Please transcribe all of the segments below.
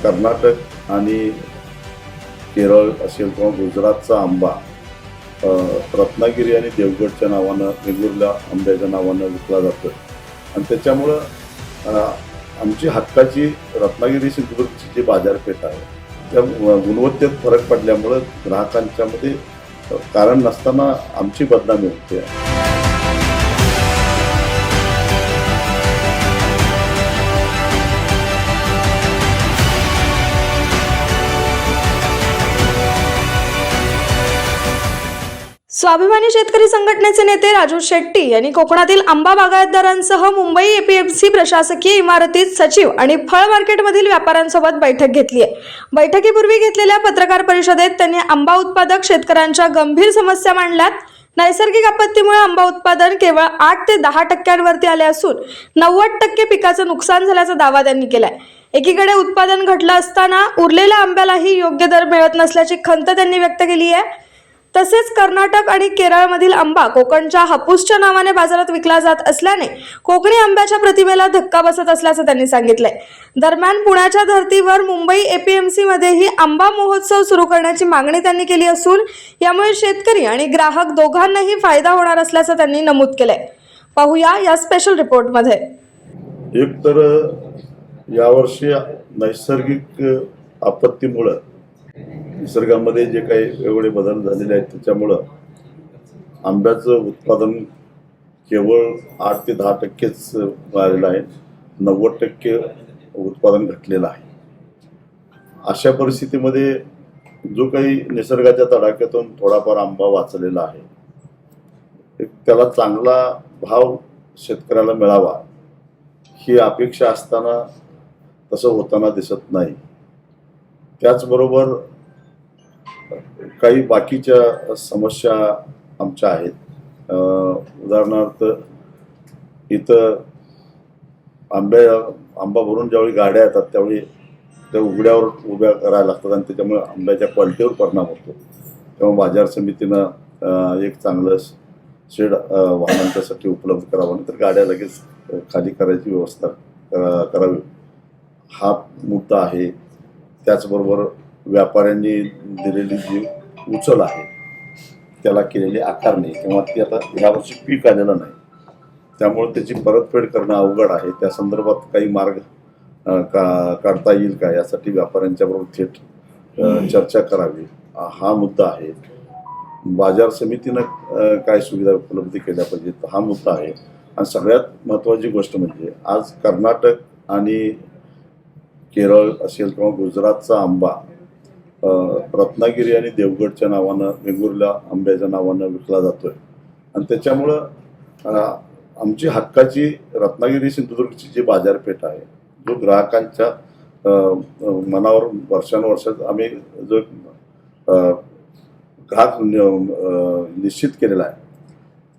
कर्नाटक आणि केरळ असेल किंवा गुजरातचा आंबा रत्नागिरी आणि देवगडच्या नावानं, वेंगुर्ला आंब्याच्या नावानं विकला जातो आणि त्याच्यामुळं आमची हक्काची रत्नागिरी सिंधुदुर्गची जी बाजारपेठ आहे त्या गुणवत्तेत फरक पडल्यामुळं ग्राहकांच्यामध्ये कारण नसताना आमची बदनामी होते. स्वाभिमानी शेतकरी संघटनेचे नेते राजू शेट्टी यांनी कोकणातील आंबा बागायतदारांसह मुंबई एपीएमसी प्रशासकीय इमारतीत सचिव आणि फळ मार्केटमधील व्यापाऱ्यांसोबत बैठक घेतली आहे. बैठकीपूर्वी घेतलेल्या पत्रकार परिषदेत त्यांनी आंबा उत्पादक शेतकऱ्यांच्या गंभीर समस्या मांडल्यात. नैसर्गिक आपत्तीमुळे आंबा उत्पादन केवळ 8 ते 10% आले असून 90% पिकाचं नुकसान झाल्याचा दावा त्यांनी केलाय. एकीकडे उत्पादन घटलं असताना उरलेल्या आंब्यालाही योग्य दर मिळत नसल्याची खंत त्यांनी व्यक्त केली आहे. तसेच कर्नाटक आणि केरळमधील आंबा कोकणच्या हापूसच्या नावाने बाजारात विकला जात असल्याने कोकणी आंब्याच्या प्रतिमेला धक्का बसत असल्याचं त्यांनी सांगितलंय. दरम्यान पुण्याच्या धर्तीवर मुंबई एपीएमसी मध्येही आंबा महोत्सव सुरू करण्याची मागणी त्यांनी केली असून यामुळे शेतकरी आणि ग्राहक दोघांनाही फायदा होणार असल्याचं त्यांनी नमूद केलंय. पाहूया या स्पेशल रिपोर्टमध्ये. एक तर यावर्षी नैसर्गिक आपत्तीमुळे निसर्गामध्ये जे काही वेगवेगळे बदल झालेले आहेत त्याच्यामुळं आंब्याचं उत्पादन केवळ 8 ते 10%च झालेलं आहे. 90% उत्पादन घटलेलं आहे. अशा परिस्थितीमध्ये जो काही निसर्गाच्या तडाख्यातून थोडाफार आंबा वाचलेला आहे त्याला चांगला भाव शेतकऱ्याला मिळावा ही अपेक्षा असताना तसं होताना दिसत नाही. त्याचबरोबर काही बाकीच्या समस्या आमच्या आहेत. उदाहरणार्थ इथं आंबा भरून ज्यावेळी गाड्या येतात त्यावेळी त्या उघड्यावर उभ्या करायला लागतात आणि त्याच्यामुळे आंब्याच्या क्वालिटीवर परिणाम होतो. तेव्हा बाजार समितीनं एक चांगलं शेड वाहनांच्यासाठी उपलब्ध करावं, नंतर गाड्या लगेच खाली करायची व्यवस्था करावी हा मुद्दा आहे. त्याचबरोबर व्यापाऱ्यांनी दिलेली जी उचल आहे त्याला केलेली आकारणी किंवा ती आता यावर्षी पीक आलेलं नाही त्यामुळे त्याची परतफेड करणं अवघड आहे. त्या संदर्भात काही मार्ग काढता येईल का यासाठी व्यापाऱ्यांच्या बरोबर थेट चर्चा करावी हा मुद्दा आहे. बाजार समितीनं काय सुविधा उपलब्ध केल्या पाहिजेत हा मुद्दा आहे. आणि सगळ्यात महत्त्वाची गोष्ट म्हणजे आज कर्नाटक आणि केरळ असेल किंवा गुजरातचा आंबा रत्नागिरी आणि देवगडच्या नावानं, वेंगुर्ला आंब्याच्या नावानं विकला जातोय आणि त्याच्यामुळं आमची हक्काची रत्नागिरी सिंधुदुर्गची जी बाजारपेठ आहे जो ग्राहकांच्या मनावर वर्षानुवर्षात आम्ही जो ग्राहक निश्चित केलेला आहे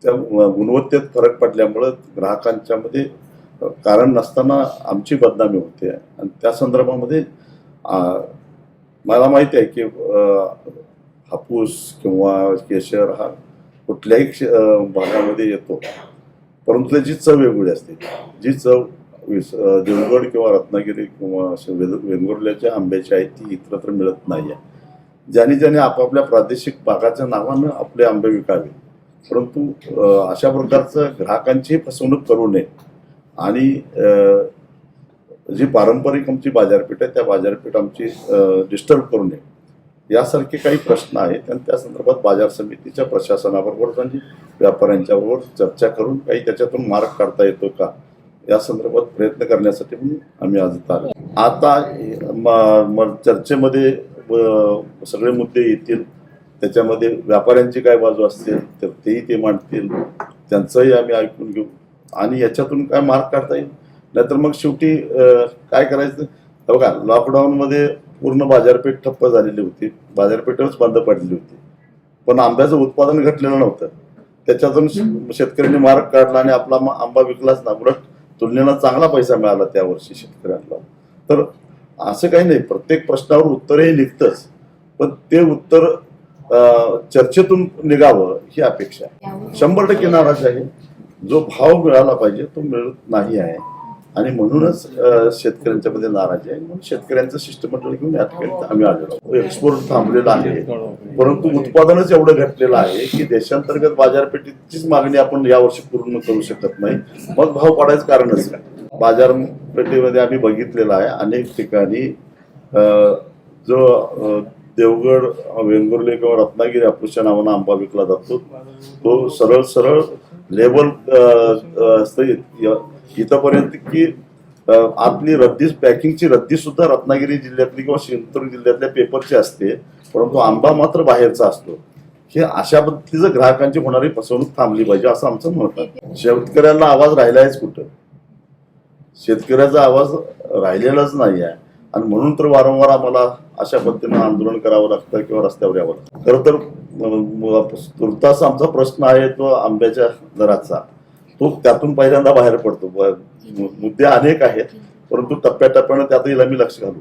त्या गुणवत्तेत फरक पडल्यामुळं ग्राहकांच्यामध्ये कारण नसताना आमची बदनामी होते. आणि त्या संदर्भामध्ये मला माहिती आहे की हापूस किंवा केशर हा कुठल्याही भागामध्ये येतो परंतु त्याची चव वेगवेगळी असते. जी चव देवगड किंवा रत्नागिरी किंवा वेंगुर्ल्याच्या आंब्याची आहे ती इतरत्र मिळत नाही आहे. ज्याने आपापल्या प्रादेशिक भागाच्या नावानं आपले आंबे विकावे परंतु अशा प्रकारचं ग्राहकांची फसवणूक करू नये आणि जी पारंपरिक आमची बाजारपेठ आहे त्या बाजारपेठ आमची डिस्टर्ब करू नये यासारखे काही प्रश्न आहेत. आणि त्या संदर्भात बाजार समितीच्या प्रशासनाबरोबर आणि व्यापाऱ्यांच्याबरोबर चर्चा करून काही त्याच्यातून मार्ग काढता येतो का या संदर्भात प्रयत्न करण्यासाठी आम्ही आज आलो. आता चर्चेमध्ये सगळे मुद्दे येतील त्याच्यामध्ये व्यापाऱ्यांची काय बाजू असतील तर तेही ते मांडतील त्यांचंही आम्ही ऐकून घेऊ आणि याच्यातून काय मार्ग काढता येईल. नाहीतर मग शेवटी काय करायचं बघा लॉकडाऊनमध्ये पूर्ण बाजारपेठ ठप्प झालेली होती. बाजारपेठच बंद पडलेली होती पण आंब्याचं उत्पादन घटलेलं नव्हतं. त्याच्यातून शेतकऱ्यांनी मार्ग काढला आणि आपला आंबा विकलाच ना उलट तुलनेनं चांगला पैसा मिळाला त्या वर्षी शेतकऱ्यांना. तर असं काही नाही प्रत्येक प्रश्नावर उत्तरही निघतंच पण ते उत्तर चर्चेतून निघावं ही अपेक्षा आहे. 100% नाराज आहे. जो भाव मिळाला पाहिजे तो मिळत नाही आहे आणि म्हणूनच शेतकऱ्यांच्या मध्ये नाराजी आहे. म्हणून शेतकऱ्यांचं शिष्टमंडळ घेऊन या ठिकाणी आम्ही आलेलो. एक्सपोर्ट थांबलेला आहे, परंतु उत्पादनच एवढं घटलेलं आहे की देशांतर्गत बाजारपेठेचीच मागणी आपण यावर्षी पूर्ण करू शकत नाही. मग भाव पाडायचं कारणच काय? बाजारपेठेमध्ये आम्ही बघितलेलं आहे अनेक ठिकाणी जो देवगड, वेंगुर्ले किंवा रत्नागिरी हापूसच्या नावानं आंबा विकला जातो, तो सरळ सरळ लेबल इथंपर्यंत की आतली रद्दी, पॅकिंगची रद्दी सुद्धा रत्नागिरी जिल्ह्यातली किंवा सिंधुदुर्ग जिल्ह्यातल्या पेपरची असते, परंतु आंबा मात्र बाहेरचा असतो. हे अशा पद्धतीचं ग्राहकांची होणारी फसवणूक थांबली पाहिजे असं आमचं मत आहे. शेतकऱ्यांना आवाज राहिलायच कुठं? शेतकऱ्याचा आवाज राहिलेलाच नाही आहे आणि म्हणून तर वारंवार आम्हाला अशा पद्धतीनं आंदोलन करावं लागतं किंवा रस्त्यावर यावं लागतं. खरं तर तुर्तास आमचा प्रश्न आहे तो आंब्याच्या दराचा, तो त्यातून पहिल्यांदा बाहेर पडतो. मुद्दे अनेक आहेत, परंतु टप्प्याटप्प्यानं त्यातही आम्ही लक्ष घालू.